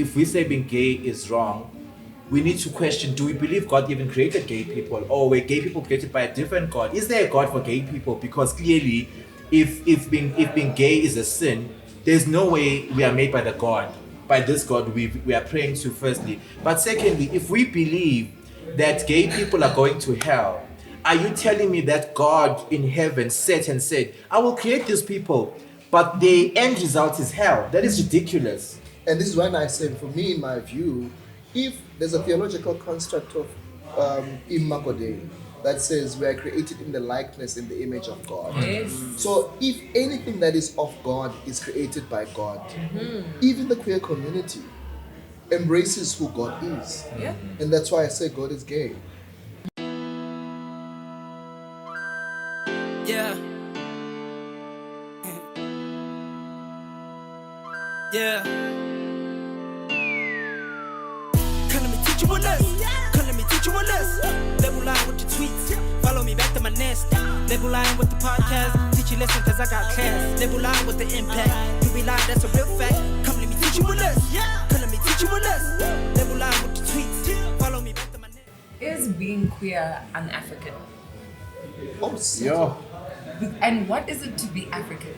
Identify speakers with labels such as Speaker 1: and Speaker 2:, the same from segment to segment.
Speaker 1: if we say being gay is wrong, we need to question, do we believe God even created gay people? Or were gay people created by a different God? Is there a God for gay people? Because clearly, if being gay is a sin, there's no way we are made by the God, by this God we are praying to firstly. But secondly, if we believe that gay people are going to hell, are you telling me that God in heaven sat and said, I will create these people, but the end result is hell? That is ridiculous.
Speaker 2: And this is when I say, for me, in my view, if there's a theological construct of Imago Dei that says we are created in the likeness, in the image of God.
Speaker 3: Yes.
Speaker 2: So if anything that is of God is created by God, even the queer community embraces who God is.
Speaker 3: Yeah.
Speaker 2: And that's why I say God is gay.
Speaker 4: Yeah. Yeah. Come let me teach you a lesson. Come let me teach you a lesson. Lebo Lion with the tweets. Follow me back to my nest. Lebo Lion with the podcast. Teach you lesson cause I got class. Lebo Lion with the impact. You be lying, that's a real fact. Come let me teach you a lesson. Come let me teach you a lesson. Lebo Lion with the tweets. Follow me back to my nest.
Speaker 3: Is being queer an African?
Speaker 2: Oh,
Speaker 1: Yeah.
Speaker 3: And what is it to be African?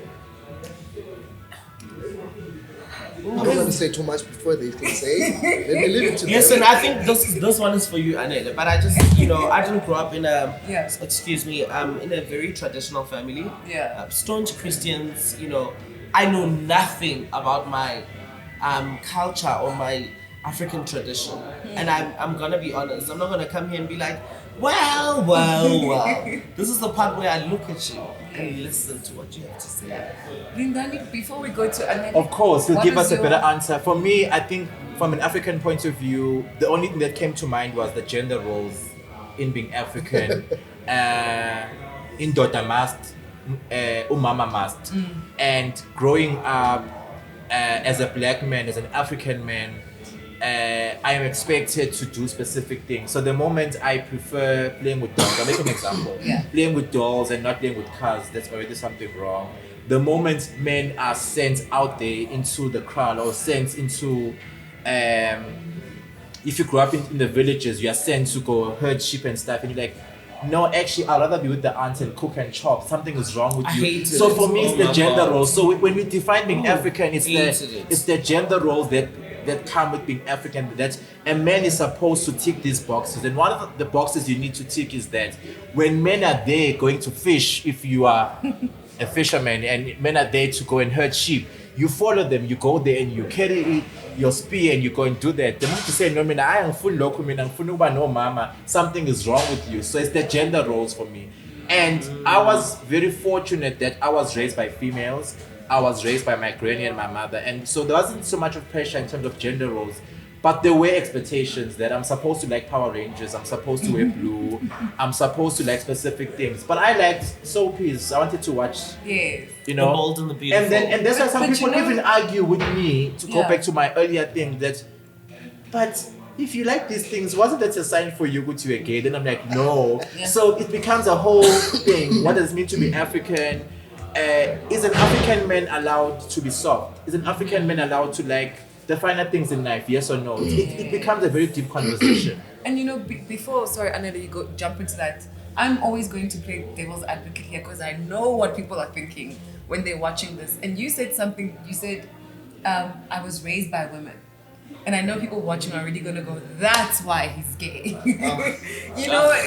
Speaker 2: I'm not going to say too much before they can say. Let me leave it to them.
Speaker 5: Listen, I think this one is for you, Anela. But I just, I didn't grow up in a, in a very traditional family.
Speaker 3: Yeah.
Speaker 5: Staunch Christians, I know nothing about my culture or my African tradition. And I'm gonna be honest. I'm not gonna come here and be like, well. This is the part where I look at you and listen to what you have to say.
Speaker 3: Lindani, before we go to another,
Speaker 1: Of course, he'll
Speaker 3: what
Speaker 1: give
Speaker 3: is
Speaker 1: us a
Speaker 3: your-
Speaker 1: better answer. For me, I think from an African point of view, the only thing that came to mind was the gender roles in being African. Indoda must, umama must. And growing up as a black man, as an African man, I am expected to do specific things. So the moment I prefer playing with dolls, I'll make an example. Playing with dolls and not playing with cars, that's already something wrong. The moment men are sent out there into the crowd or sent into, if you grew up in the villages, you are sent to go herd sheep and stuff, and you're like, no, actually, I'd rather be with the aunt and cook and chop. Something is wrong with
Speaker 5: I
Speaker 1: you.
Speaker 5: hate it.
Speaker 1: So for me, it's the
Speaker 5: Oh,
Speaker 1: gender
Speaker 5: Mama.
Speaker 1: roles. So when we define being African, it's
Speaker 5: Hated it.
Speaker 1: the gender roles that come with being African. That a man is supposed to tick these boxes. And one of the boxes you need to tick is that when men are there going to fish, if you are a fisherman and men are there to go and herd sheep, you follow them, you go there and you carry your spear and you go and do that. The moment you say, no, I am full local, no mama, something is wrong with you. So it's the gender roles for me. And I was very fortunate that I was raised by females. I was raised by my granny and my mother. And so there wasn't so much of pressure in terms of gender roles. But there were expectations that I'm supposed to like Power Rangers, I'm supposed to wear blue, I'm supposed to like specific things. But I liked soapies. I wanted to watch,
Speaker 3: Yes.
Speaker 5: The Bold and the Beautiful.
Speaker 1: and that's why some
Speaker 3: But
Speaker 1: people
Speaker 3: you know-
Speaker 1: even argue with me to go
Speaker 3: Yeah.
Speaker 1: back to my earlier thing that, but if you like these things, wasn't that a sign for you to be gay? Then I'm like, no.
Speaker 3: Yeah.
Speaker 1: So it becomes a whole thing. What does it mean to be African? Is an African man allowed to be soft? Is an African man allowed to like the finer things in life? Yes or no? It becomes a very deep conversation.
Speaker 3: And before, sorry, Anna, you go jump into that. I'm always going to play devil's advocate here because I know what people are thinking when they're watching this. And you said something. You said, "I was raised by women," and I know people watching are already gonna go, "That's why he's gay."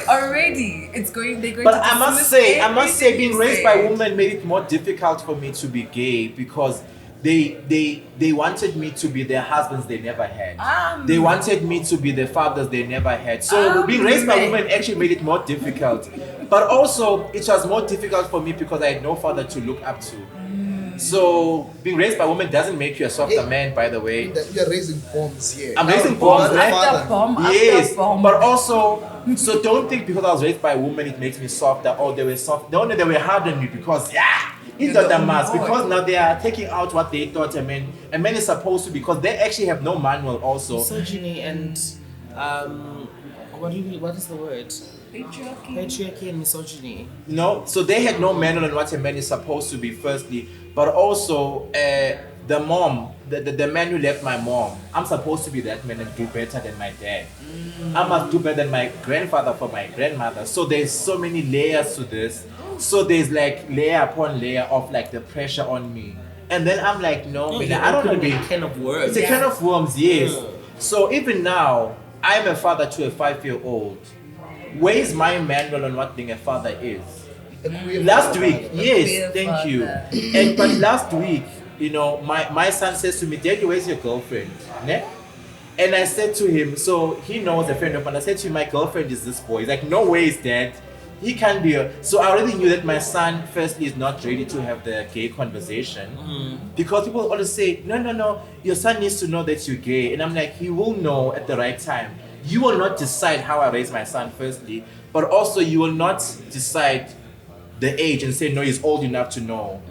Speaker 3: Already it's going. They're going.
Speaker 1: But
Speaker 3: to
Speaker 1: I must
Speaker 3: dismiss
Speaker 1: say,
Speaker 3: everything
Speaker 1: being
Speaker 3: you
Speaker 1: raised
Speaker 3: say.
Speaker 1: by women made it more difficult for me to be gay because they wanted me to be their husbands they never had. They wanted me to be their fathers they never had. So being raised by women actually made it more difficult. But also, it was more difficult for me because I had no father to look up to. So being raised by women doesn't make you a softer man, by the way.
Speaker 2: You're raising bombs here.
Speaker 1: I'm raising bombs, right?
Speaker 3: After bomb,
Speaker 1: Yes,
Speaker 3: after bomb.
Speaker 1: but also, so don't think because I was raised by a woman it makes me softer. Or they were soft. No, they were hard on me because it's not the mask. Because now they are taking out what they thought a man is supposed to, because they actually have no manual also.
Speaker 5: Misogyny and what is the word? Patriarchy and misogyny.
Speaker 1: No, so they had no manual on what a man is supposed to be, firstly, but also the mom, the man who left my mom, I'm supposed to be that man and do better than my dad. I must do better than my grandfather for my grandmother. So there's so many layers to this. So there's like layer upon layer of like the pressure on me. And then I'm like, no, man, I don't want to be
Speaker 5: a can of worms.
Speaker 1: It's a can of worms, yes. So even now, I'm a father to a 5-year-old. Where is my manual on what being a father is? Last week, yes, thank you. But last week, you know, my son says to me, Daddy, where's your girlfriend? Ne? And I said to him, so he knows a friend of mine. I said to him, my girlfriend is this boy. He's like, no way is Dad. He can't be so I already knew that my son firstly is not ready to have the gay conversation. Because people always say, no, your son needs to know that you're gay. And I'm like, he will know at the right time. You will not decide how I raise my son firstly, but also you will not decide the age and say, no, he's old enough to know.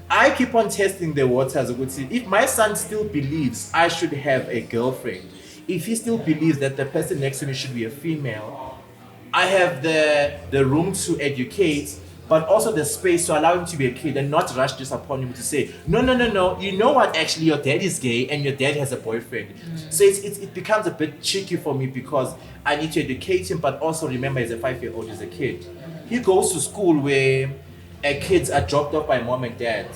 Speaker 1: I keep on testing the waters. If my son still believes I should have a girlfriend, if he still believes that the person next to me should be a female, I have the room to educate, but also the space to allow him to be a kid and not rush this upon him to say, no, you know what, actually your dad is gay and your dad has a boyfriend. So it becomes a bit tricky for me because I need to educate him, but also remember he's a 5-year-old, he's a kid. He goes to school where kids are dropped off by mom and dad.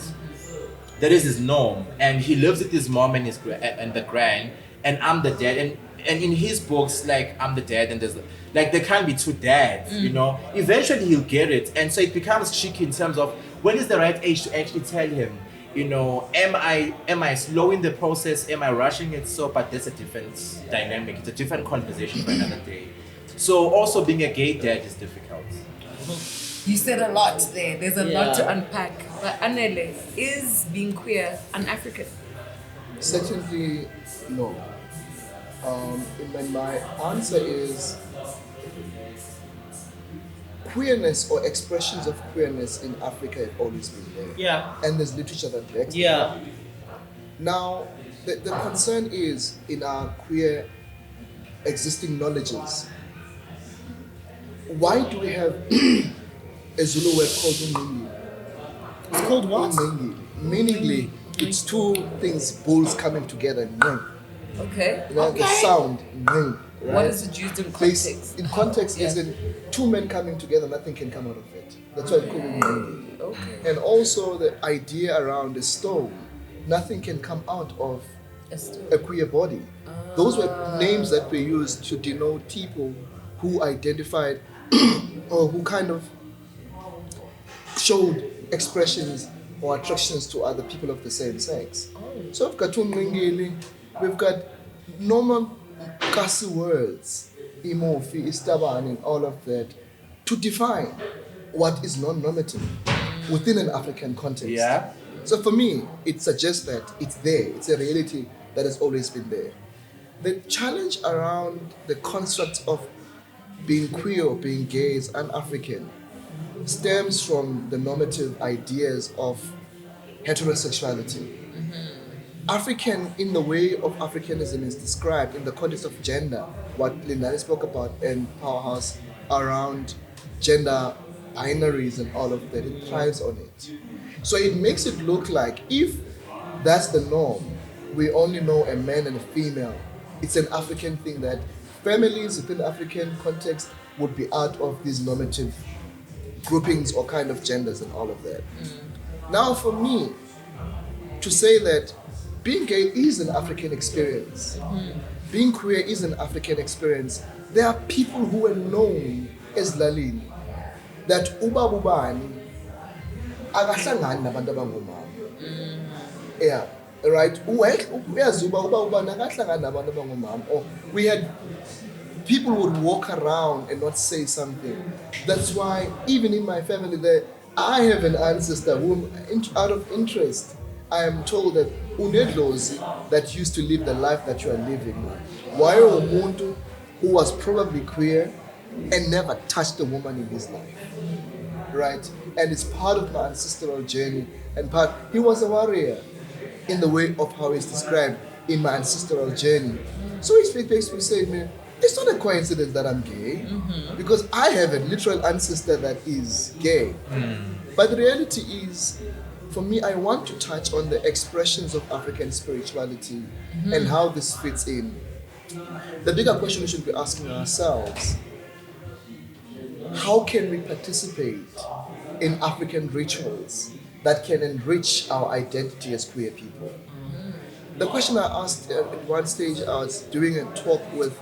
Speaker 1: That is his norm, and he lives with his mom and the gran, and I'm the dad, and in his books, like, I'm the dad, and there's like there can't be two dads, you know. Eventually he'll get it, and so it becomes tricky in terms of when is the right age to actually tell him, you know, am I slowing the process, am I rushing it? So, but that's a different dynamic, it's a different conversation for another day. So also being a gay dad is difficult.
Speaker 3: You said a lot there. There's a lot to unpack. But Anele, is being queer an African?
Speaker 2: Certainly no. And my answer is queerness or expressions of queerness in Africa have always been there.
Speaker 5: Yeah.
Speaker 2: And there's literature that backs
Speaker 5: Yeah.
Speaker 2: that. Now, the concern is in our queer existing knowledges. Why do we have a Zulu word called Umengi?
Speaker 5: It's called what?
Speaker 2: Umengi. Meaningly, it's two things, bulls coming together.
Speaker 3: Okay.
Speaker 2: You know, the sound. Right?
Speaker 3: What is it used in context?
Speaker 2: In context, is in two men coming together, nothing can come out of it. That's why it's called Umengi.
Speaker 3: Okay.
Speaker 2: And also the idea around the stone, nothing can come out of a queer body. Those were names that were used to denote people who identified or who kind of showed expressions or attractions to other people of the same sex. So we've got Tumwingili, we've got normal kasi words, imofi, istabani, and all of that, to define what is non-normative within an African context.
Speaker 1: Yeah.
Speaker 2: So for me, it suggests that it's there, it's a reality that has always been there. The challenge around the construct of being queer or being gay is un-African stems from the normative ideas of heterosexuality. African, in the way of Africanism is described in the context of gender, what Lindani spoke about in Powerhouse around gender binaries and all of that, it thrives on it. So it makes it look like if that's the norm, we only know a man and a female. It's an African thing that families within African context would be out of these normative groupings or kind of genders and all of that. Now for me, to say that being gay is an African experience, being queer is an African experience, there are people who are known as Lalini, that ubabubani akahlangani nabantu abangomama. Yeah, right? Or we had people would walk around and not say something. That's why even in my family there, I have an ancestor whom, out of interest, I am told that unedlozi that used to live the life that you are living. Why umuntu who was probably queer and never touched a woman in his life, right? And it's part of my ancestral journey. And he was a warrior in the way of how it's described in my ancestral journey. So it makes me say, man, it's not a coincidence that I'm gay, because I have a literal ancestor that is gay. But the reality is, for me, I want to touch on the expressions of African spirituality and how this fits in. The bigger question we should be asking ourselves, how can we participate in African rituals that can enrich our identity as queer people? The question I asked at one stage, I was doing a talk with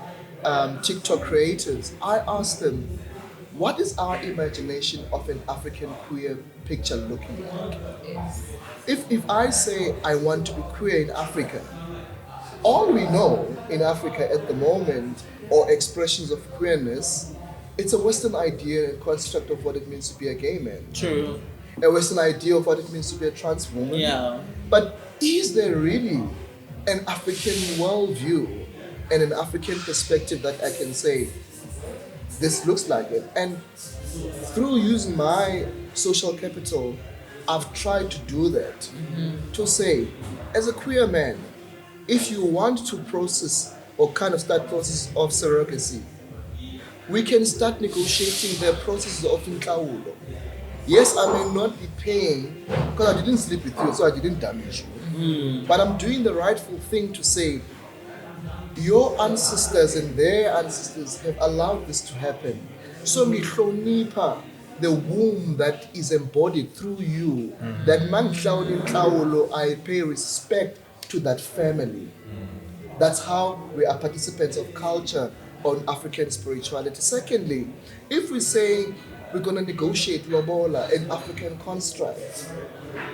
Speaker 2: TikTok creators. I asked them, what is our imagination of an African queer picture looking like? If I say I want to be queer in Africa, all we know in Africa at the moment, or expressions of queerness, it's a Western idea and construct of what it means to be a gay man.
Speaker 5: True.
Speaker 2: A Western idea of what it means to be a trans woman.
Speaker 5: Yeah.
Speaker 2: But is there really an African worldview and an African perspective that I can say, this looks like it? And through using my social capital, I've tried to do that. To say, as a queer man, if you want to process or kind of start process of surrogacy, we can start negotiating the process of intlawulo. Yes, I may not be paying because I didn't sleep with you, so I didn't damage you. But I'm doing the rightful thing to say, your ancestors and their ancestors have allowed this to happen. So ngihlonipha the womb that is embodied through you. That mangihlawula intlawulo, I pay respect to that family. That's how we are participants of culture on African spirituality. Secondly, if we say we're going to negotiate lobola, an African construct,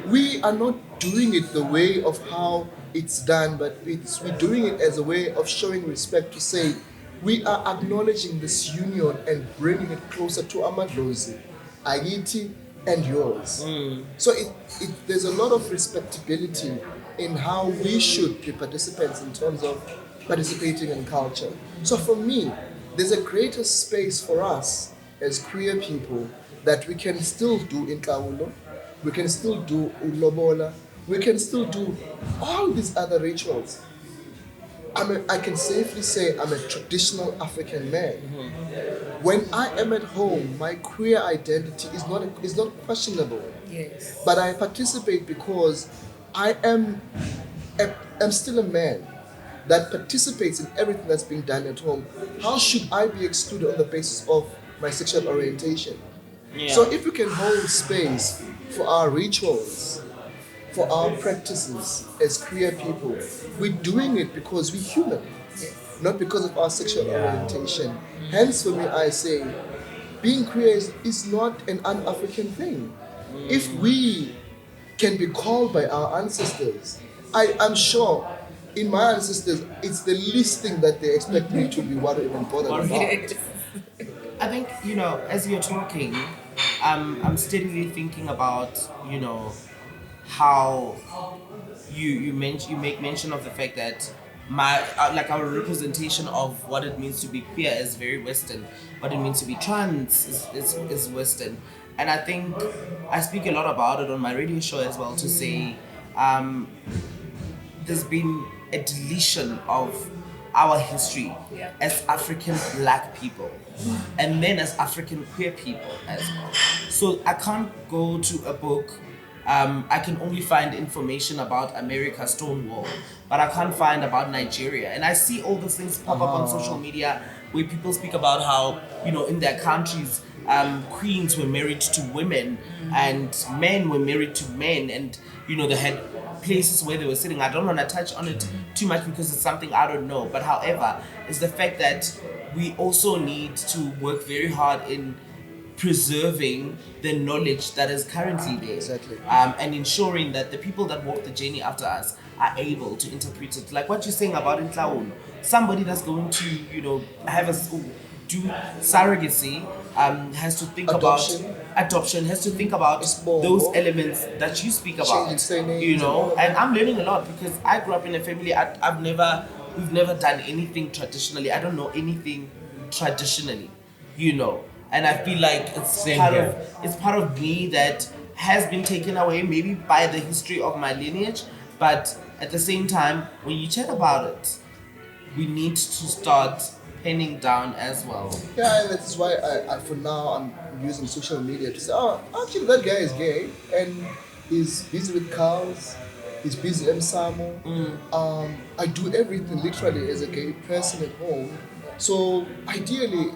Speaker 2: we are not doing it the way of how it's done, but we're doing it as a way of showing respect to say we are acknowledging this union and bringing it closer to Amadlozi, Agiti, and yours. So there's a lot of respectability in how we should be participants in terms of participating in culture. So for me, there's a greater space for us as queer people that we can still do intlawulo, we can still do ulobola, we can still do all these other rituals. I can safely say I'm a traditional African man. When I am at home, my queer identity is not questionable.
Speaker 3: Yes.
Speaker 2: But I participate because I'm still a man that participates in everything that's being done at home. How should I be excluded on the basis of my sexual orientation?
Speaker 5: Yeah.
Speaker 2: So if we can hold space for our rituals, for our practices as queer people, we're doing it because we're human, not because of our sexual orientation. Hence, for me, I say, being queer is not an un-African thing. If we can be called by our ancestors, I'm sure in my ancestors, it's the least thing that they expect me to be worried and bothered about.
Speaker 5: I think, as you're talking, I'm steadily thinking about, how you make mention of the fact that our representation of what it means to be queer is very Western. What it means to be trans is Western. And I think I speak a lot about it on my radio show as well to say there's been a deletion of our history as African black people and then as African queer people as well. So I can't go to a book. I can only find information about America, Stonewall, but I can't find about Nigeria. And I see all those things pop up on social media where people speak about how, in their countries, queens were married to women and men were married to men, and, they had places where they were sitting. I don't want to touch on it too much because it's something I don't know. But however, it's the fact that we also need to work very hard in preserving the knowledge that is currently there.
Speaker 2: Exactly.
Speaker 5: And ensuring that the people that walk the journey after us are able to interpret it. Like what you're saying about intlawulo. Somebody that's going to, do surrogacy has to think about adoption, has to think about those elements that you speak about. And I'm learning a lot because I grew up in a family. We've never done anything traditionally. I don't know anything traditionally, And I feel like it's part of me that has been taken away maybe by the history of my lineage, but at the same time, when you chat about it, we need to start penning down as well.
Speaker 2: Yeah, and that's why I for now I'm using social media to say, oh, actually that guy is gay, and He's busy with cows. He's busy Msamo. I do everything literally as a gay person at home. So ideally,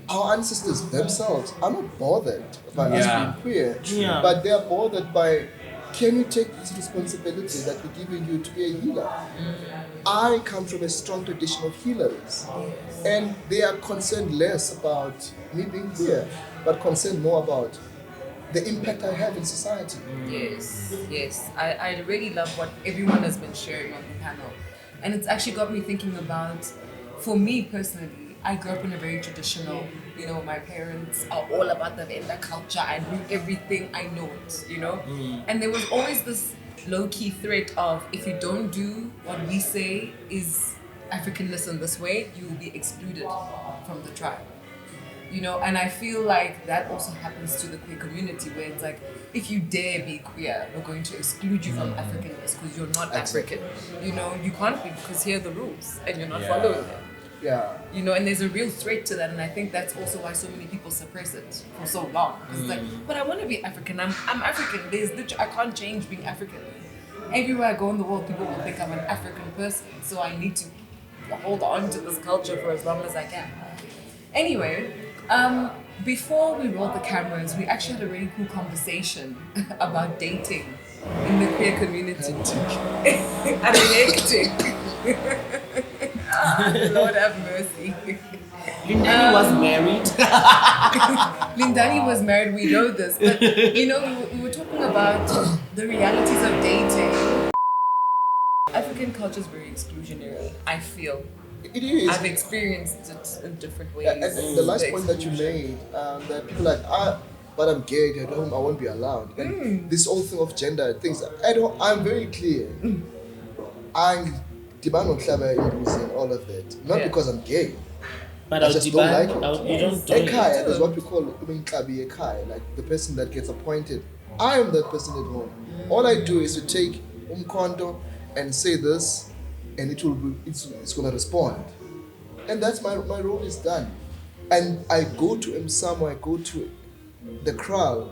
Speaker 2: our ancestors themselves are not bothered by us being queer, but they are bothered by, can you take this responsibility that we're giving you to be a healer? I come from a strong tradition of healers, and they are concerned less about me being queer, but concerned more about the impact I have in society.
Speaker 3: Yes. I really love what everyone has been sharing on the panel. And it's actually got me thinking about, for me personally, I grew up in a very traditional, my parents are all about the Venda culture. I knew everything, I know it, And there was always this low-key threat of, if you don't do what we say is Africanness in this way, you will be excluded from the tribe. And I feel like that also happens to the queer community, where it's like, if you dare be queer, we're going to exclude you from Africanness because you're not African. You can't be, because here are the rules and you're not following them.
Speaker 2: Yeah.
Speaker 3: And there's a real threat to that, and I think that's also why so many people suppress it for so long. Because it's like, but I want to be African. I'm African. I can't change being African. Everywhere I go in the world, people will think I'm an African person, so I need to hold on to this culture for as long as I can. Anyway, before we rolled the cameras, we actually had a really cool conversation about dating in the queer community. And hectic. Lord have mercy.
Speaker 5: Lindani was married.
Speaker 3: Lindani was married, we know this. But, we were talking about the realities of dating. African culture is very exclusionary, I feel.
Speaker 2: It is.
Speaker 3: I've experienced it in different ways.
Speaker 2: And the last point that you made, that people are like, but I'm gay at home, I won't be allowed. And this whole thing of gender things, at home, I'm very clear. I demand on Klaba and all of that. Not because I'm gay.
Speaker 5: But
Speaker 2: I just don't like it.
Speaker 5: You don't
Speaker 2: Ekhaya is what we call Klabi Ekhaya, like the person that gets appointed. I am that person at home. All I do is to take Umkondo and say this, and it's gonna respond. And that's my role is done. And I go to Msamo, I go to the crowd,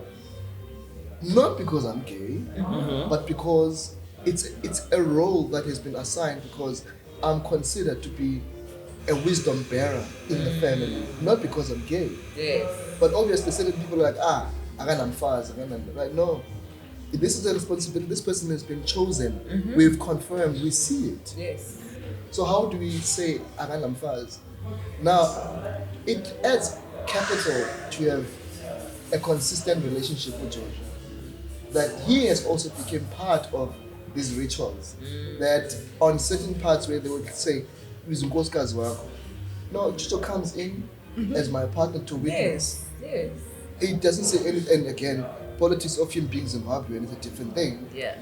Speaker 2: not because I'm gay, but because it's a role that has been assigned, because I'm considered to be a wisdom bearer in the family, not because I'm gay.
Speaker 3: Yes.
Speaker 2: But obviously certain people are like, I'm fast, like, no. This is a responsibility. This person has been chosen. We've confirmed, we see it.
Speaker 3: Yes.
Speaker 2: So how do we say I'm fast? Now, it adds capital to have a consistent relationship with Georgia. That he has also become part of these rituals. That on certain parts where they would say, no, Jojo comes in as my partner to witness.
Speaker 3: Yes.
Speaker 2: It doesn't say anything, and again, politics of him being Zimbabwean is a different thing.
Speaker 3: Yeah.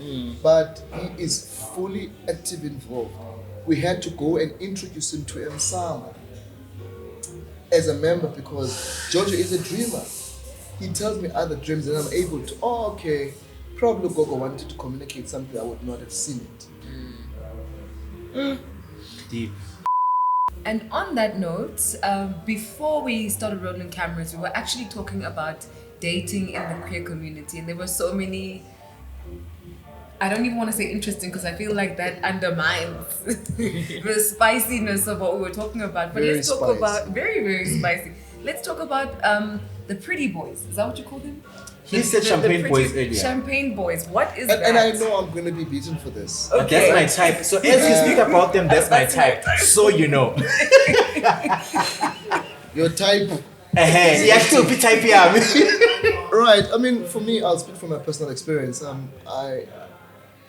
Speaker 2: But he is fully active involved. We had to go and introduce him to Msamo as a member, because Jojo is a dreamer. He tells me other dreams and I'm able to, okay, probably Gogo wanted to communicate something, I would not have seen it.
Speaker 1: Deep.
Speaker 3: And on that note, before we started rolling cameras, we were actually talking about dating in the queer community, and there were so many, I don't even want to say interesting because I feel like that undermines the spiciness of what we were talking about. But let's talk about, very, very spicy. Let's talk about the pretty boys. Is that what you call them?
Speaker 1: He said champagne boys earlier.
Speaker 3: Champagne boys. What is that?
Speaker 2: And I know I'm going to be beaten for this.
Speaker 3: Okay.
Speaker 1: That's my type. So as you speak about them, that's my type. So you know.
Speaker 2: Your type.
Speaker 1: Yeah, still be type, yeah.
Speaker 2: Right. I mean, for me, I'll speak from my personal experience. I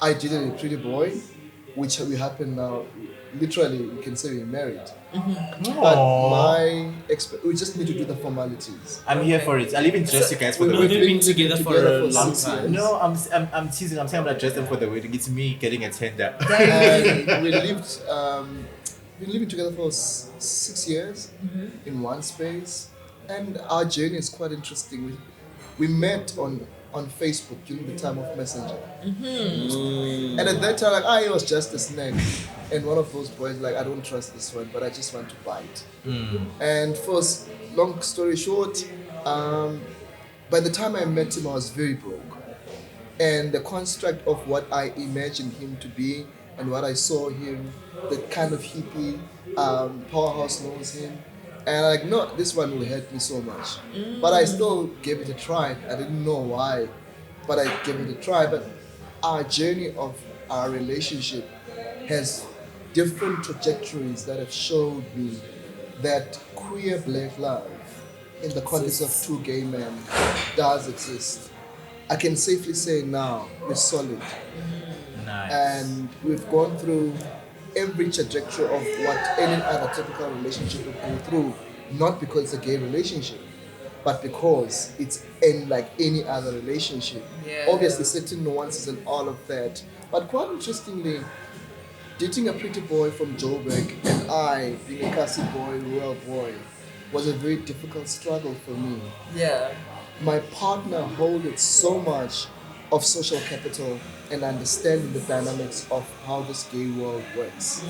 Speaker 2: dated a pretty boy, which will happen now. Literally, we can say we're married. But we just need to do the formalities.
Speaker 1: I'm here for it. I'll even dress you guys for the
Speaker 5: We've
Speaker 1: wedding.
Speaker 5: been together for a long
Speaker 2: 6
Speaker 5: time.
Speaker 2: years.
Speaker 1: No, I'm teasing. I'm saying I'm gonna dress them for the wedding. It's me getting a tender.
Speaker 2: And we lived, been living together for 6 years in one space, and our journey is quite interesting. We met on Facebook during the time of Messenger, and at that time, like, he was just a snake, and one of those boys, like, I don't trust this one, but I just want to bite. And first, long story short, by the time I met him, I was very broke, and the construct of what I imagined him to be and what I saw him, the kind of hippie powerhouse knows him. And like, no, this one will hurt me so much. But I still gave it a try. I didn't know why, but I gave it a try. But our journey of our relationship has different trajectories that have showed me that queer black love in the context of two gay men does exist. I can safely say now we're solid.
Speaker 1: Nice.
Speaker 2: And we've gone through every trajectory of what any other typical relationship would go through, not because it's a gay relationship, but because it's like any other relationship.
Speaker 3: Yeah.
Speaker 2: Obviously, certain nuances and all of that. But quite interestingly, dating a pretty boy from Joburg and I being a Kasi boy, rural boy, was a very difficult struggle for me.
Speaker 3: Yeah.
Speaker 2: My partner holded so much of social capital and understanding the dynamics of how this gay world works.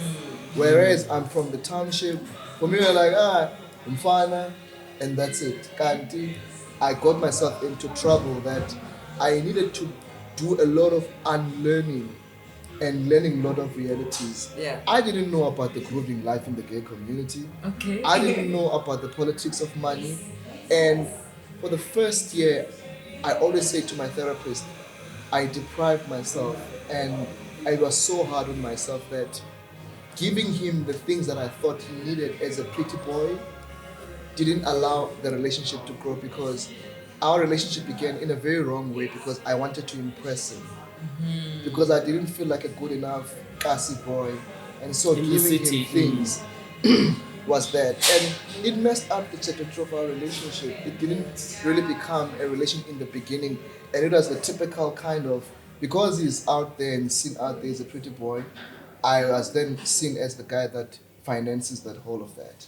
Speaker 2: Whereas I'm from the township, for me we're like, I'm fine, and that's it. Kanti, I got myself into trouble that I needed to do a lot of unlearning and learning a lot of realities.
Speaker 3: Yeah.
Speaker 2: I didn't know about the grooving life in the gay community.
Speaker 3: Okay.
Speaker 2: I didn't know about the politics of money. And for the first year, I always say to my therapist, I deprived myself, and I was so hard on myself that giving him the things that I thought he needed as a pretty boy didn't allow the relationship to grow, because our relationship began in a very wrong way because I wanted to impress him. Because I didn't feel like a good enough Kasi boy, and so
Speaker 5: In the
Speaker 2: giving
Speaker 5: city,
Speaker 2: him things was that, and it messed up the trajectory of our relationship. It didn't really become a relation in the beginning, and it was the typical kind of, because he's out there and seen out there as a pretty boy, I was then seen as the guy that finances that whole of that.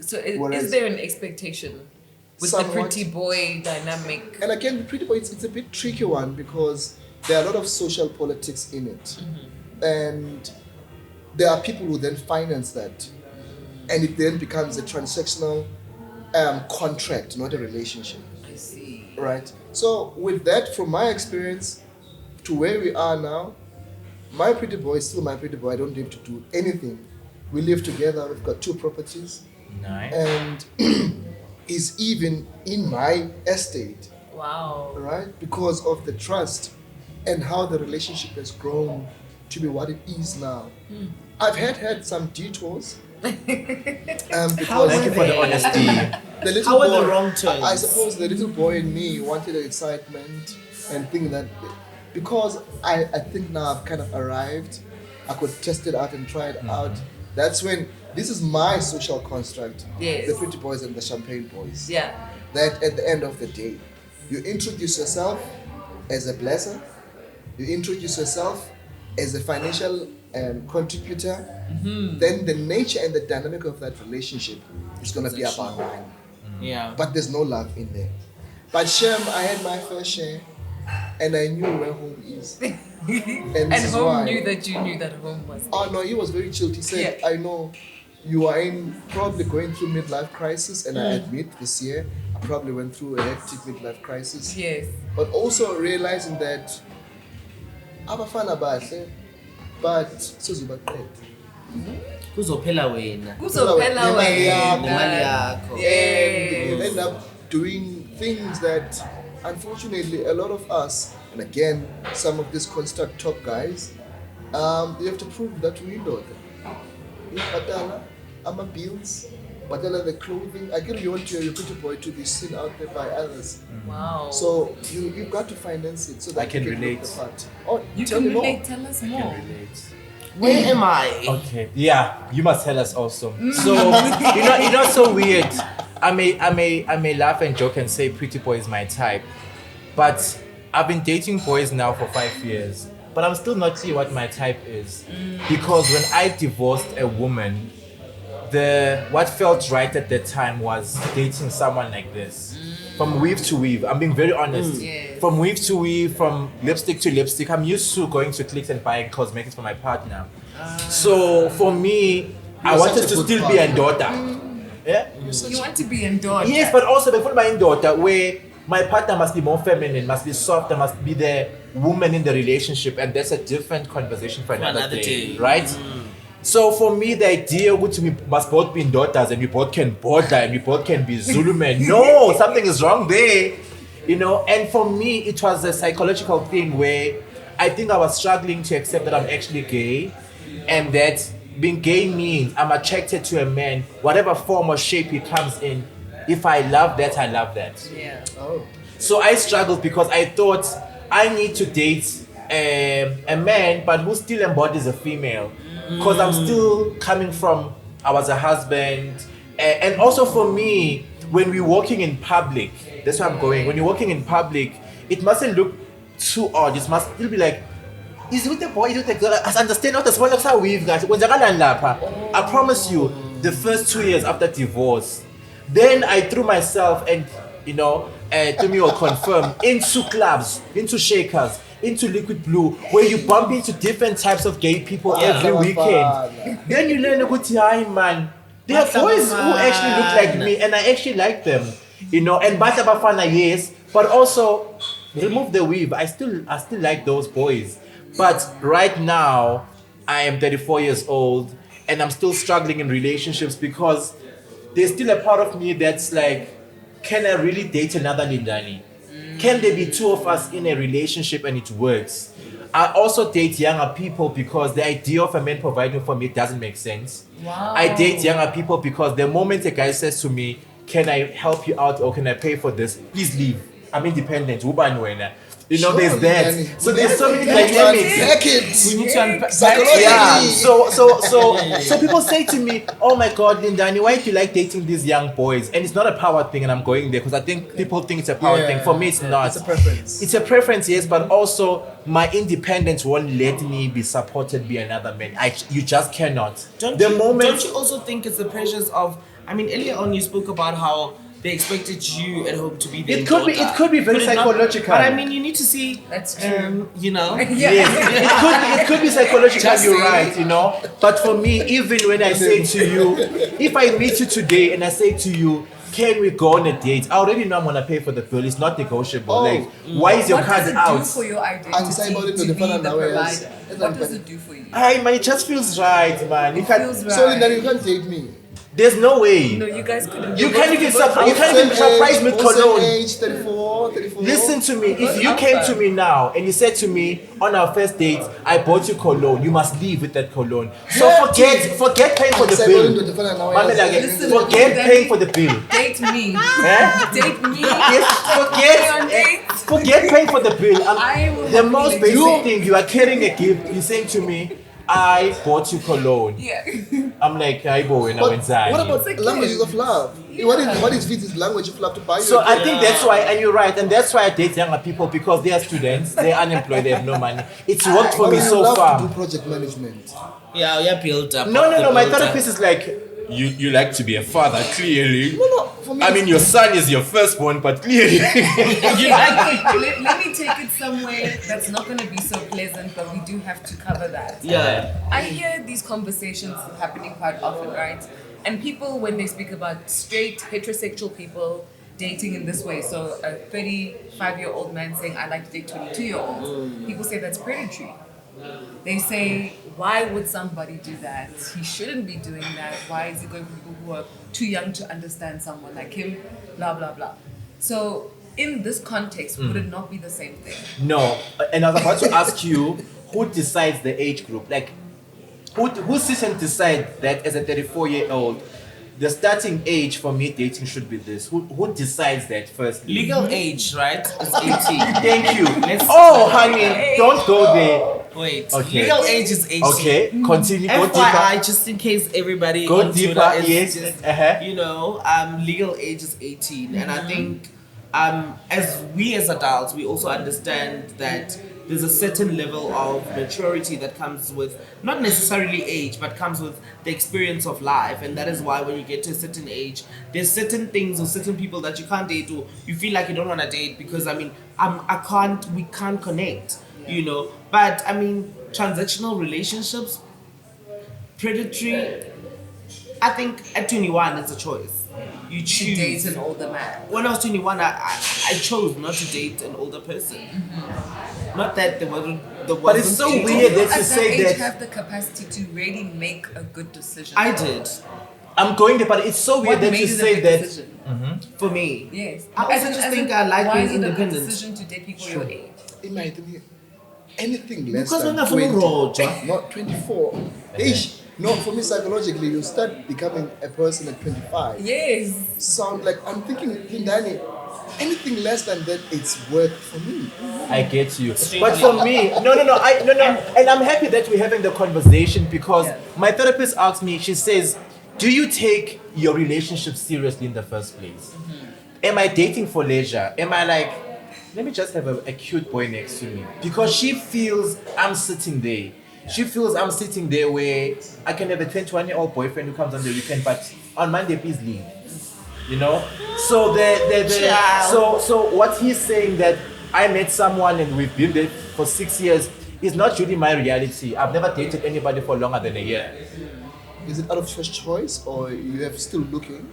Speaker 3: So
Speaker 2: Whereas-
Speaker 3: is there an expectation with the
Speaker 2: Somewhat.
Speaker 3: pretty boy dynamic?
Speaker 2: And again, the pretty boy, it's a bit tricky one because there are a lot of social politics in it. And there are people who then finance that. And it then becomes a transactional contract, not a relationship,
Speaker 3: I see.
Speaker 2: right? So with that, from my experience to where we are now, my pretty boy is still my pretty boy. I don't need to do anything. We live together. We've got 2 properties.
Speaker 1: Nice.
Speaker 2: And is even in my estate.
Speaker 3: Wow.
Speaker 2: Right? Because of the trust and how the relationship has grown to be what it is now. I've had some detours. Because
Speaker 1: Thank you for the honesty.
Speaker 2: the little
Speaker 5: How were
Speaker 2: boy,
Speaker 5: the wrong turns?
Speaker 2: I suppose the little boy in me wanted the excitement and think that, because I think now I've kind of arrived, I could test it out and try it out. That's when, this is my social construct.
Speaker 3: Yes.
Speaker 2: The pretty boys and the champagne boys.
Speaker 3: Yeah.
Speaker 2: That at the end of the day, you introduce yourself as a blesser, you introduce yourself as a financial contributor, then the nature and the dynamic of that relationship is going to be about money.
Speaker 5: Yeah.
Speaker 2: But there's no love in there. But Shem, I had my fair share, and I knew where home is. And
Speaker 3: And
Speaker 2: this is
Speaker 3: home
Speaker 2: why.
Speaker 3: knew that you knew that home was.
Speaker 2: Oh no, he was very chilled. He said,
Speaker 3: Yeah.
Speaker 2: I know you are probably going through midlife crisis, and I admit this year I probably went through a hectic midlife crisis.
Speaker 3: Yes.
Speaker 2: But also realizing that abafana bahle, but sizobaqeda.
Speaker 5: Kuzophela wena.
Speaker 3: Kuzophela
Speaker 2: Nemali
Speaker 3: wena.
Speaker 5: Nemali yakho.
Speaker 2: And you'll end up doing things that, unfortunately, a lot of us, and again, some of these construct top guys, you have to prove that we know them. Batala, ama bills, batala the clothing. Again, you want your pretty boy to be seen out there by others.
Speaker 3: Wow.
Speaker 2: So you've got to finance it so that
Speaker 1: I can
Speaker 2: you can
Speaker 1: relate.
Speaker 2: look the part. Oh,
Speaker 3: you
Speaker 2: tell
Speaker 3: can
Speaker 2: me more.
Speaker 3: relate. Tell us more.
Speaker 5: Where am I?
Speaker 1: Okay. Yeah, you must tell us also. So you know, so weird. I may laugh and joke and say pretty boy is my type, but I've been dating boys now for 5 years, but I'm still not clear what my type is, because when I divorced a woman, what felt right at the time was dating someone like this. From weave to weave, I'm being very honest.
Speaker 3: Yes.
Speaker 1: From weave to weave, from lipstick to lipstick, I'm used to going to Clicks and buying cosmetics for my partner. So for me, I
Speaker 2: You're
Speaker 1: wanted
Speaker 2: such a
Speaker 1: to
Speaker 2: good
Speaker 1: still be a
Speaker 2: partner.
Speaker 1: daughter. Yeah?
Speaker 3: You want to be endorsed.
Speaker 1: Yes, but also before buying daughter, where my partner must be more feminine, must be softer, must be the woman in the relationship, and that's a different conversation for another day, right? So for me, the idea which we must both be daughters and we both can border and we both can be Zulu men. No, something is wrong there. You know, and for me, it was a psychological thing where I think I was struggling to accept that I'm actually gay, and that being gay means I'm attracted to a man, whatever form or shape he comes in. If I love that, I love that.
Speaker 3: Yeah.
Speaker 2: Oh.
Speaker 1: So I struggled because I thought I need to date a man, but who still embodies a female. Because I'm still coming from, I was a husband. And also for me, when we're walking in public, that's where I'm going. When you're walking in public, it mustn't look too odd. It must still be like, is it with the boy, is it with the girl? I understand what the small looks are with, guys. I promise you, the first 2 years after divorce, then I threw myself and, you know, to me or confirm, into clubs, into shakers, into liquid blue, where you bump into different types of gay people every weekend. Then you learn a good time, man. There are boys who actually look like me, and I actually like them, you know. And Bafana, yes, but also remove the weave. I still like those boys. But right now, I am 34 years old, and I'm still struggling in relationships because there's still a part of me that's like, can I really date another Lindani? Can there be two of us in a relationship and it works? I also date younger people because the idea of a man providing for me doesn't make sense.
Speaker 3: Wow.
Speaker 1: I date younger people because the moment a guy says to me, can I help you out or can I pay for this? Please leave. I'm independent. You know, there's that. So there's so many dynamics.
Speaker 5: We need to unpack.
Speaker 1: Yeah. So people say to me, "Oh my God, Lindani, why do you like dating these young boys?" And it's not a power thing, and I'm going there because I think people think it's a power thing. For me, it's not.
Speaker 2: It's a preference.
Speaker 1: It's a preference, yes, but also my independence won't let me be supported by another man. You just cannot.
Speaker 5: Don't you also think it's the pressures of? I mean, earlier on you spoke about how they expected you at home to be there.
Speaker 1: It could be very psychological.
Speaker 5: But I mean, you need to see.
Speaker 3: That's true.
Speaker 5: You know.
Speaker 1: Yes, it could be psychological. You're right, you know. But for me, even when I say to you, if I meet you today and I say to you, can we go on a date? I already know I'm gonna pay for the bill. It's not negotiable. Like, why is your card out?
Speaker 3: What does it do for your identity to be the provider? What does it do for you?
Speaker 1: Man, it just feels right, man. You can't.
Speaker 3: Feels right.
Speaker 2: So Linda, you can't date me.
Speaker 1: There's no way.
Speaker 3: No, you guys couldn't.
Speaker 1: You can't even surprise me with cologne.
Speaker 2: Age 34.
Speaker 1: Listen to me. If you came to me now and you said to me on our first date, I bought you cologne, you must leave with that cologne. So forget paying for the bill. Forget paying for the bill.
Speaker 3: Date me. Date me.
Speaker 1: Yes, forget paying for the bill. The most
Speaker 3: happily
Speaker 1: basic thing, you are carrying a gift. You're saying to me, I bought you cologne.
Speaker 3: Yeah.
Speaker 1: I'm like, I boy, and I went inside.
Speaker 2: What about languages of love?
Speaker 3: Yeah.
Speaker 2: What is Vita's language of love to buy you?
Speaker 1: So I think that's why, and you're right, and that's why I date younger people because they are students, they're unemployed, they have no money. It's worked for me so
Speaker 2: love
Speaker 1: far.
Speaker 2: to do project management.
Speaker 5: Yeah, build up.
Speaker 1: No. My therapist is like, you like to be a father, clearly.
Speaker 2: No, for me.
Speaker 1: I mean, your son is your firstborn, but clearly.
Speaker 3: Let me take it somewhere that's not going to be so pleasant, but we do have to cover that.
Speaker 5: Yeah.
Speaker 3: I hear these conversations happening quite often, right? And people, when they speak about straight heterosexual people dating in this way, so a 35-year-old man saying, I like to date 22-year-olds, people say that's predatory. They say, why would somebody do that? He shouldn't be doing that. Why is he going for people who are too young to understand someone like him? Blah, blah, blah. So in this context, would it not be the same thing?
Speaker 1: No. And I was about to ask you, who decides the age group? Like, who sits and decides that as a 34-year-old, the starting age for me dating should be this? Who decides that first?
Speaker 5: Legal age, right? It's 18.
Speaker 1: Thank you. Honey, don't go there.
Speaker 5: Wait.
Speaker 1: Okay.
Speaker 5: Legal age is 18.
Speaker 1: Okay, continue. Go
Speaker 5: FYI,
Speaker 1: deeper.
Speaker 5: just in case everybody
Speaker 1: Go
Speaker 5: on
Speaker 1: deeper,
Speaker 5: Twitter is
Speaker 1: yes.
Speaker 5: just, you know, legal age is 18. And I think as adults, we also understand that there's a certain level of maturity that comes with not necessarily age, but comes with the experience of life. And that is why when you get to a certain age, there's certain things or certain people that you can't date, or you feel like you don't want to date because we can't connect, you know. But I mean, transactional relationships, predatory, I think at 21 it's a choice. you
Speaker 3: To
Speaker 5: choose.
Speaker 3: date an older man.
Speaker 5: When I was 21, I chose not to date an older person. Not that there wasn't.
Speaker 1: But it's so
Speaker 5: dating.
Speaker 1: weird that you
Speaker 3: At
Speaker 1: say
Speaker 3: age
Speaker 1: that.
Speaker 3: have the capacity to really make a good decision.
Speaker 5: I did.
Speaker 1: I'm going there, but it's so weird
Speaker 3: What
Speaker 1: that
Speaker 3: made
Speaker 1: you
Speaker 3: it a
Speaker 1: say
Speaker 3: good
Speaker 1: that.
Speaker 3: decision?
Speaker 5: For me.
Speaker 3: Yes.
Speaker 5: I also just think I like
Speaker 3: why
Speaker 5: being
Speaker 3: is it a good
Speaker 5: independent.
Speaker 3: decision to date people your age?
Speaker 2: Imagine anything less
Speaker 5: Because
Speaker 2: than
Speaker 5: I'm
Speaker 2: 20,
Speaker 5: Roger.
Speaker 2: not 24. Ish. No, for me psychologically, you start becoming a person at 25.
Speaker 3: Yes.
Speaker 2: Sound like I'm thinking, Lindani, anything less than that, it's work for me.
Speaker 1: I get you. But for me, no. And I'm happy that we're having the conversation because my therapist asked me, she says, do you take your relationship seriously in the first place? Am I dating for leisure? Am I like, let me just have a cute boy next to me? Because she feels I'm sitting there. She feels I'm sitting there where I can have a 21-year-old boyfriend who comes on the weekend, but on Monday, please leave. You know? So so what he's saying that I met someone and we've been there for 6 years is not really my reality. I've never dated anybody for longer than a year.
Speaker 2: Is it out of first choice or you have still looking?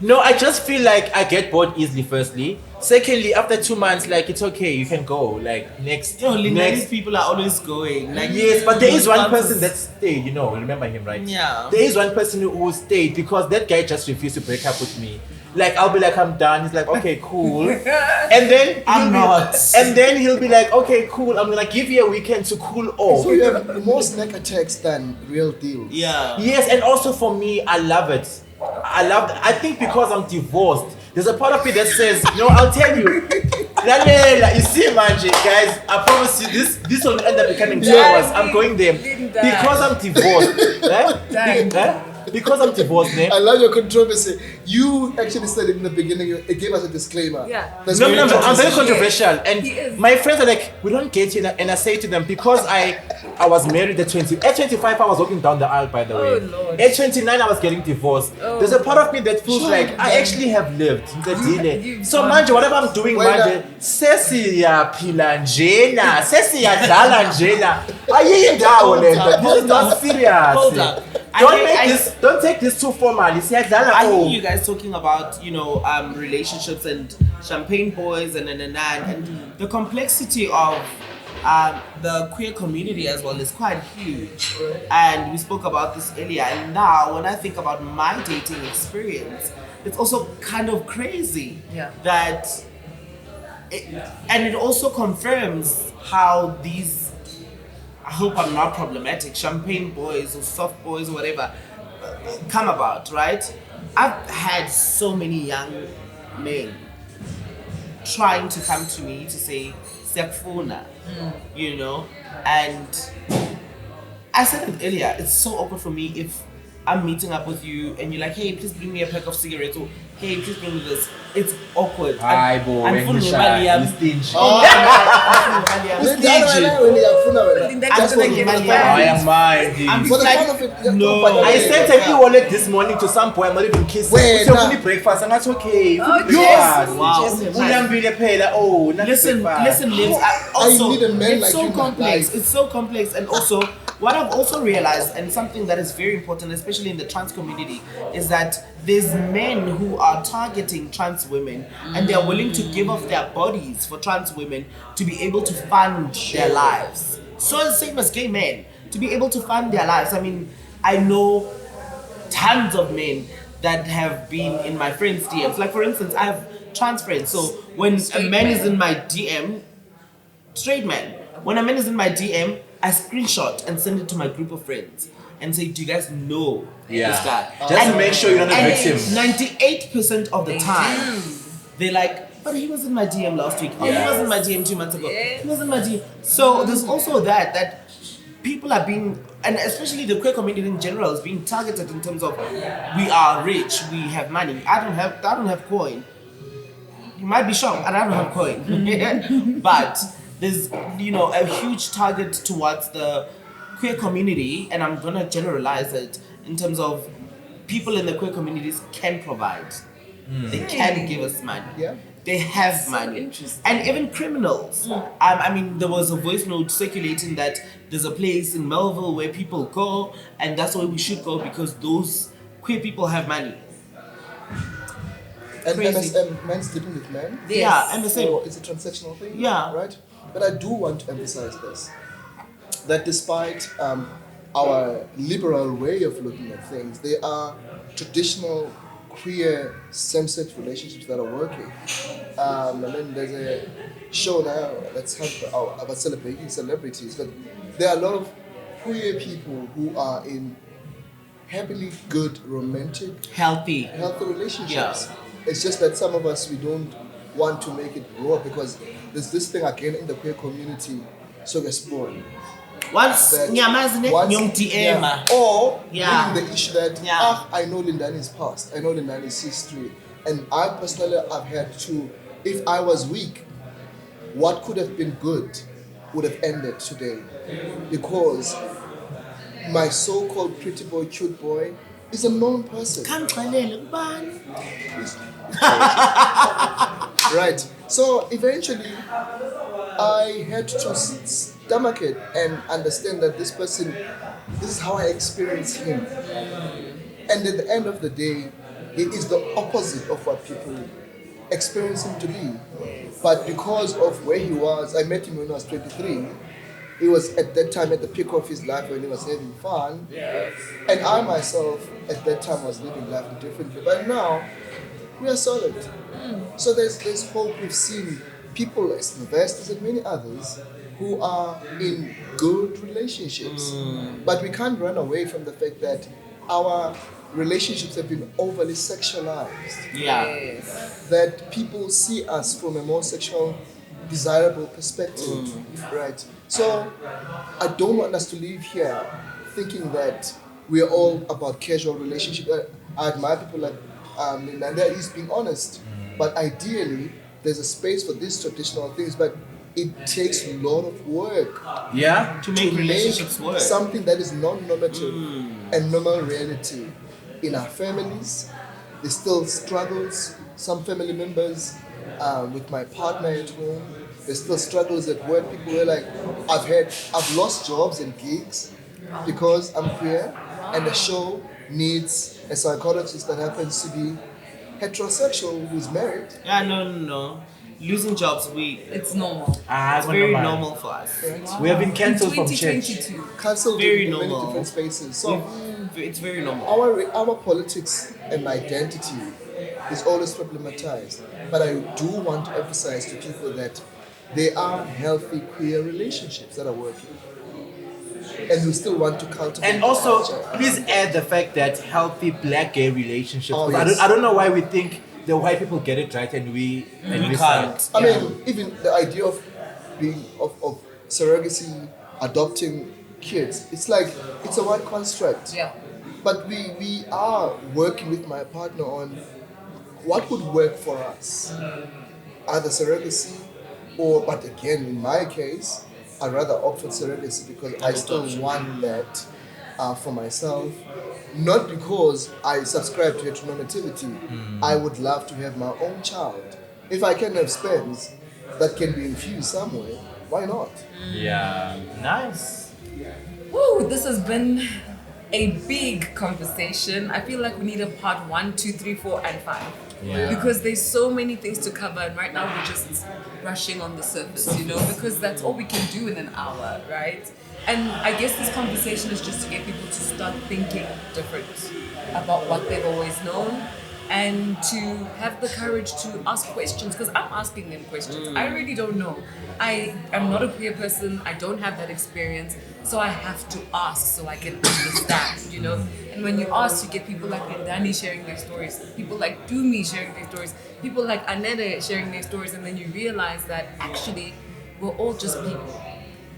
Speaker 1: No, I just feel like I get bored easily, firstly. Secondly, after 2 months, like, it's okay, you can go. Like, next.
Speaker 5: Next people are always going. Like,
Speaker 1: Yes, but there is one person that stayed, you know, remember him, right?
Speaker 5: Yeah.
Speaker 1: There is one person who stayed because that guy just refused to break up with me. Like, I'll be like, I'm done. He's like, okay, cool. And then
Speaker 5: I'm not.
Speaker 1: And then he'll be like, okay, cool. I'm gonna give you a weekend to cool off.
Speaker 2: So you have more snack attacks than real deals.
Speaker 5: Yeah.
Speaker 1: Yes, and also for me, I love it. I think because I'm divorced, there's a part of me that says, no, I'll tell you. You see, Manje, guys, I promise you, this will end up becoming 2 hours. I'm going there. Because I'm divorced. Because I'm divorced,
Speaker 2: I love your controversy. You actually said it in the beginning, it gave us a disclaimer.
Speaker 3: Yeah.
Speaker 2: That's
Speaker 1: No,
Speaker 2: very
Speaker 1: I'm very
Speaker 2: controversial.
Speaker 1: controversial.
Speaker 3: He is.
Speaker 1: And my friends are like, we don't get you. And I say to them, because I was married at 20. At 25, I was walking down the aisle, by the way.
Speaker 3: Oh, Lord.
Speaker 1: At 29, I was getting divorced.
Speaker 3: Oh.
Speaker 1: There's a part of me that feels like I actually have lived the delay.
Speaker 3: You've
Speaker 1: So,
Speaker 3: done
Speaker 1: manje, whatever I'm doing,
Speaker 2: Well,
Speaker 1: manje, sesiyaphila njena, sesiyadlala njena. Ayiyindawo le nto. This is not serious.
Speaker 5: Hold up.
Speaker 1: Don't take this too formally. Siyadlala.
Speaker 5: I
Speaker 1: Oh.
Speaker 5: hear you guys talking about, relationships and champagne boys and the complexity of the queer community as well is quite huge. And we spoke about this earlier. And now, when I think about my dating experience, it's also kind of crazy.
Speaker 3: Yeah.
Speaker 5: And it also confirms how these, I hope I'm not problematic, champagne boys or soft boys or whatever, come about, right? I've had so many young men trying to come to me to say, Sekfuna, and I said it earlier, it's so awkward for me if I'm meeting up with you and you're like, hey, please bring me a pack of cigarettes, or hey, please bring me this. It's awkward.
Speaker 1: Hi, boy,
Speaker 5: I'm full
Speaker 1: when
Speaker 5: of
Speaker 1: you
Speaker 5: money.
Speaker 1: shy, you stingy. I am mine.
Speaker 5: I'm
Speaker 2: For the
Speaker 5: like,
Speaker 2: fun of it,
Speaker 5: no.
Speaker 1: I sent an e-wallet this morning to some boy. I'm not even kissing.
Speaker 2: Wait,
Speaker 1: We took
Speaker 2: nah.
Speaker 1: me breakfast and that's okay.
Speaker 3: Oh,
Speaker 1: Yes.
Speaker 5: Wow.
Speaker 1: Uyambile phela. Oh, nothing
Speaker 5: Listen,
Speaker 1: breakfast.
Speaker 5: Liz. Also,
Speaker 2: need a man
Speaker 5: it's
Speaker 2: like
Speaker 5: so
Speaker 2: you in my
Speaker 5: complex.
Speaker 2: life.
Speaker 5: It's so complex, and also what I've also realized, and something that is very important, especially in the trans community, is that there's men who are targeting trans women, and they are willing to give up their bodies for trans women to be able to fund their lives. So the same as gay men, to be able to fund their lives. I mean, I know tons of men that have been in my friends' DMs. Like, for instance, I have trans friends. So when a man is in my DM, straight man, when a man is in my DM, I screenshot and send it to my group of friends and say, do you guys know this guy?
Speaker 1: Just to make sure you're not a
Speaker 5: And
Speaker 1: victim.
Speaker 5: 98% of the time, they're like, but he was in my DM last week. Oh, he was in my DM 2 months ago. He was in my DM. So there's also that people are being, and especially the queer community in general, is being targeted in terms of, we are rich, we have money. I don't have coin. You might be shocked, and I don't have coin. But there's a huge target towards the queer community, and I'm gonna generalize it in terms of people in the queer communities can provide. They can give us money.
Speaker 2: Yeah.
Speaker 5: They have money.
Speaker 3: interesting.
Speaker 5: And even criminals. I mean, there was a voice note circulating that there's a place in Melville where people go, and that's where we should go because those queer people have money.
Speaker 2: And
Speaker 5: Crazy.
Speaker 2: MSM, men sleeping with men.
Speaker 3: Yes.
Speaker 5: Yeah, MSM.
Speaker 2: So it's a transactional thing.
Speaker 5: Yeah.
Speaker 2: Right? But I do want to emphasize this, that despite our liberal way of looking at things, there are traditional queer same-sex relationships that are working. And then there's a show now that's about celebrating celebrities, but there are a lot of queer people who are in happily good, romantic,
Speaker 5: Healthy.
Speaker 2: healthy relationships.
Speaker 5: Yeah.
Speaker 2: It's just that some of us, we don't want to make it grow up because there's this thing again in the queer community, so we're born.
Speaker 5: Once
Speaker 2: That
Speaker 5: nyamazine
Speaker 2: once-
Speaker 5: nyomtiema.
Speaker 2: Or
Speaker 5: Yeah.
Speaker 2: bringing the issue that
Speaker 5: Yeah.
Speaker 2: I know Lindani's past, I know Lindani's history, and I personally have had to, if I was weak, what could have been good would have ended today, because my so-called pretty boy, cute boy, is a known person.
Speaker 5: Kangixelele kubani?
Speaker 2: Right. So eventually, I had to stomach it and understand that this person, this is how I experience him. And at the end of the day, it is the opposite of what people experience him to be. But because of where he was, I met him when I was 23. He was at that time at the peak of his life when he was having fun. And I myself, at that time, was living life differently. But now, we are solid. So there's hope. We've seen people like investors and many others who are in good relationships. But we can't run away from the fact that our relationships have been overly sexualized.
Speaker 5: Yeah.
Speaker 2: That people see us from a more sexual, desirable perspective. Right? So I don't want us to leave here thinking that we are all about casual relationship. I admire people like Nanda is being honest. But ideally, there's a space for these traditional things, but it takes a lot of work
Speaker 1: Yeah.
Speaker 5: To make relationships work.
Speaker 2: something that is non-normative and normal reality in our families. There's still struggles. Some family members, with my partner at home, there's still struggles at work. People were like, I've lost jobs and gigs because I'm queer, and the show needs a psychologist that happens to be heterosexual who's married.
Speaker 5: Yeah, no. Losing jobs,
Speaker 3: It's normal.
Speaker 5: it's very normal for us.
Speaker 2: Right?
Speaker 1: We have been
Speaker 3: In
Speaker 1: cancelled from church.
Speaker 3: 2022.
Speaker 2: Cancelled
Speaker 5: Very
Speaker 2: in many
Speaker 5: normal.
Speaker 2: different spaces. So
Speaker 5: It's very normal.
Speaker 2: our politics and identity is always problematized. But I do want to emphasize to people that there are healthy queer relationships that are working. And we still want to cultivate.
Speaker 1: And also,
Speaker 2: culture.
Speaker 1: please add the fact that healthy black gay relationships.
Speaker 2: Oh,
Speaker 1: Because
Speaker 2: yes.
Speaker 1: I don't know why we think the white people get it right and we
Speaker 5: can't.
Speaker 2: I mean, even the idea of being of surrogacy, adopting kids, it's like it's a one construct.
Speaker 3: Yeah.
Speaker 2: But we are working with my partner on what would work for us. Either surrogacy but again, in my case, I'd rather opt for surrogacy because I still want that for myself. Not because I subscribe to heteronormativity. I would love to have my own child. If I can have sperms that can be infused somewhere, why not?
Speaker 1: Yeah. Nice.
Speaker 3: Woo, this has been a big conversation. I feel like we need a part 1, 2, 3, 4, and 5.
Speaker 1: Yeah.
Speaker 3: Because there's so many things to cover, and right now we're just brushing on the surface, because that's all we can do in an hour, right? And I guess this conversation is just to get people to start thinking different about what they've always known, and to have the courage to ask questions, because I'm asking them questions. I really don't know. I am not a queer person. I don't have that experience. So I have to ask so I can understand, And when you ask, you get people like Ndani sharing their stories, people like Dumi sharing their stories, people like Aneta sharing their stories, and then you realize that actually we're all just people.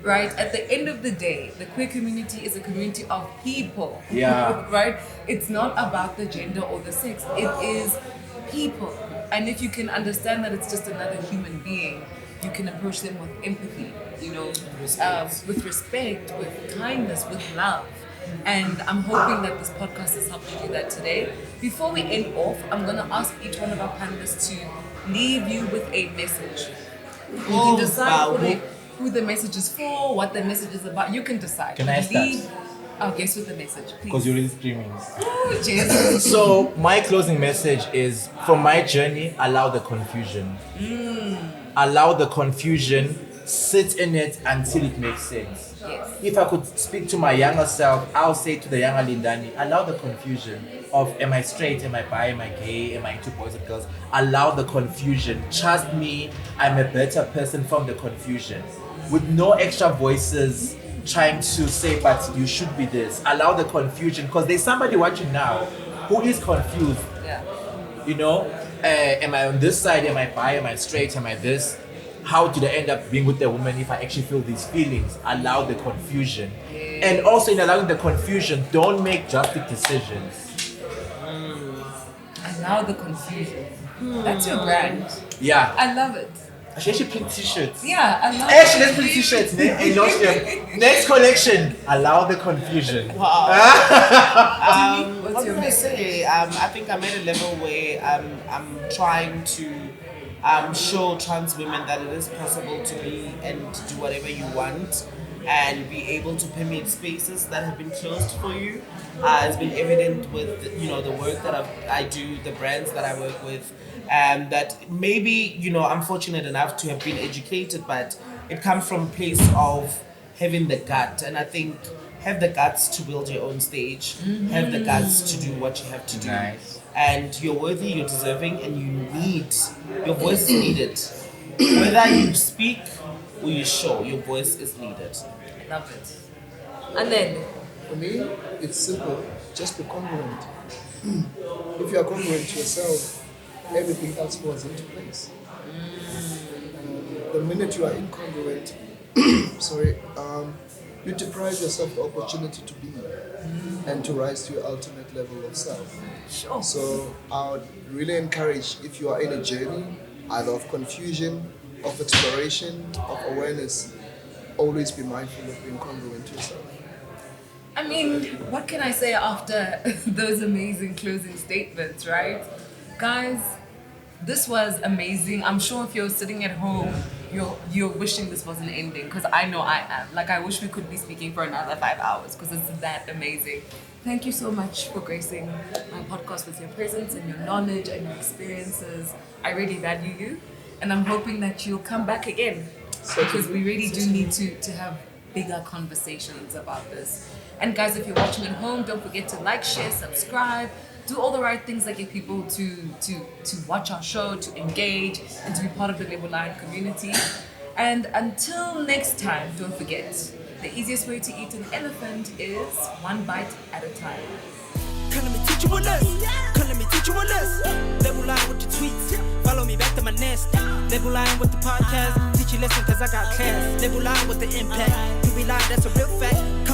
Speaker 3: Right? At the end of the day, the queer community is a community of people.
Speaker 1: Yeah.
Speaker 3: Right? It's not about the gender or the sex. It is people. And if you can understand that it's just another human being, you can approach them with empathy, with respect, with kindness, with love. And I'm hoping that this podcast has helped you do that today. Before we end off, I'm going to ask each one of our panelists to leave you with a message. You can decide who the message is for, what the message is about. You can decide.
Speaker 1: Can I start?
Speaker 3: Oh, guess with the message, please.
Speaker 1: Because you're really screaming.
Speaker 3: Oh, Jesus.
Speaker 1: So my closing message is, from my journey, allow the confusion. Allow the confusion, sit in it until it makes sense.
Speaker 3: Yes.
Speaker 1: If I could speak to my younger self, I'll say to the younger Lindani, allow the confusion of, am I straight, am I bi, am I gay, am I into boys or girls? Allow the confusion. Trust me, I'm a better person from the confusion. With no extra voices trying to say, but you should be this. Allow the confusion, because there's somebody watching now who is confused.
Speaker 3: Yeah.
Speaker 1: You know, am I on this side? Am I bi? Am I straight? Am I this? How did I end up being with a woman if I actually feel these feelings? Allow the confusion. And also in allowing the confusion, don't make drastic decisions.
Speaker 3: Allow the confusion. That's your brand.
Speaker 1: Yeah.
Speaker 3: I love it.
Speaker 1: I should actually print t-shirts.
Speaker 3: Yeah, I love
Speaker 1: Actually, let's print t-shirts. Next collection, allow the confusion.
Speaker 5: Wow.
Speaker 3: What's
Speaker 5: What
Speaker 3: your
Speaker 5: can I
Speaker 3: message?
Speaker 5: say? I think I'm at a level where I'm trying to show trans women that it is possible to be and do whatever you want and be able to permeate spaces that have been closed for you. It's been evident with the work that I do, the brands that I work with, and that maybe I'm fortunate enough to have been educated, but it comes from a place of having the gut, and I think have the guts to build your own stage, have the guts to do what you have to do.
Speaker 1: Nice.
Speaker 5: And you're worthy, you're deserving, and your voice is needed. Whether you speak or you show, your voice is needed.
Speaker 3: I love it. And then,
Speaker 2: For me, it's simple. Just be congruent. If you are congruent to yourself, everything else falls into place. The minute you are incongruent, you deprive yourself the opportunity to be and to rise to your ultimate level of self.
Speaker 3: sure.
Speaker 2: So I would really encourage, if you are in a journey, either of confusion, of exploration, of awareness, always be mindful of being congruent to yourself.
Speaker 3: I mean, what can I say after those amazing closing statements, right? Guys, this was amazing. I'm sure if you're sitting at home, you're wishing this wasn't ending, because I know I am. Like, I wish we could be speaking for another 5 hours, because it's that amazing. Thank you so much for gracing my podcast with your presence and your knowledge and your experiences. I really value you, and I'm hoping that you'll come back again, because we really do need to have bigger conversations about this. And guys, if you're watching at home, don't forget to like, share, subscribe, do all the right things that get people to watch our show, to engage, and to be part of the Lebo Lion community. And until next time, don't forget, the easiest way to eat an elephant is one bite at a time.
Speaker 4: Come let me teach you a lesson. Come let me teach you a lesson. Lebo Lion with the tweets. Follow me back to my nest. Lebo Lion with the podcast. Teach you lesson cause I got class. Lebo Lion with the impact. You be lying, that's a real fact.